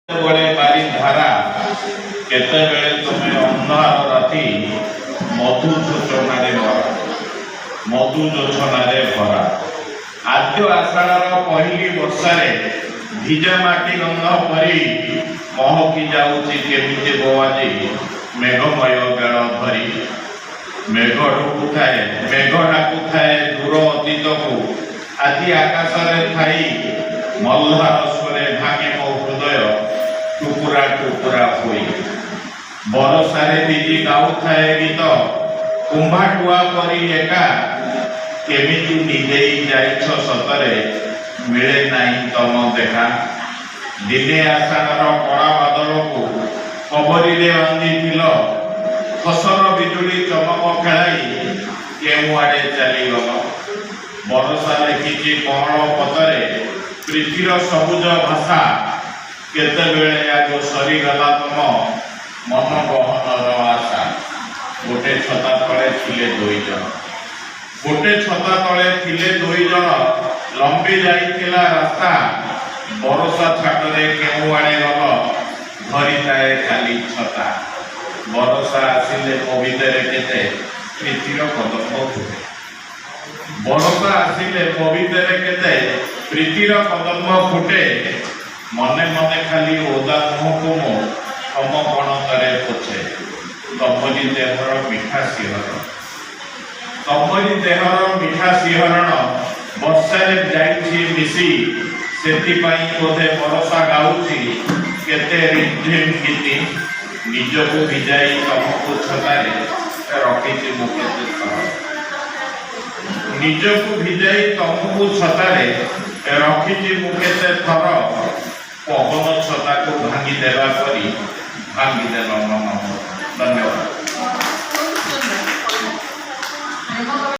बड़े बारी धारा केतेबेले तुमे अन्धार राति मधु जोचनारे भरा मधु जोचनारे भरा आद्य आषाढ़ पहली वर्षारे भिजा माटी गंध परी महकी जाऊची केमिति बोआजी मेघमय बेल धरी मेघ ढुकुଥାଏ मेघ डाकुଥାଏ दूर अतीत को आदि आकाश रे थाई मल्हार स्वरे भांगे मो हृदय टुकुरा टुकुरा होई बरसारे दिदी गाउଥାଏ गीत कुंभाटुआ परी एका केमिति निजेई जाइछ सतरे मिले नाही तम देखा दिने आषाढ़र कड़ा बादल को कबरी रे बांधी थिल फसल बिजुली चमक खेलाई केउ आड़े चली गल बरसा लेखिछि कमल पतरे पृथ्वीर सबुज भाषा केतेबेले आगो सरी गला तम मन गहनर आशा गोटे छता तले थिले दुई जन गोटे छता तले थिले दुई जन लंबी जाइथिला रास्ता बरसा छाटरे केउ आड़े गल धरिताए खाली छता बरसा आसिले मो भितरे केते प्रीतिर कदम फुटे बरसा आसिले मो भितरे केते प्रीतिर कदम फुटे मने मने खाली ओदा मुह को मो समपण करे पोछे तमरी देहर मिठा सिहरण तमरी देहर मिठा सिहरण वर्षारे जाइछि मिसी सेतिपाई बोधे बरसा गाउछि केते रिमझिम गीति निजको भिजाई तमको छतारे रखिछि मु केते थर निजको भिजाई तमको छतारे रखिछि मु केते थर पवन छता को भांगी देवा परी भांगी देल मन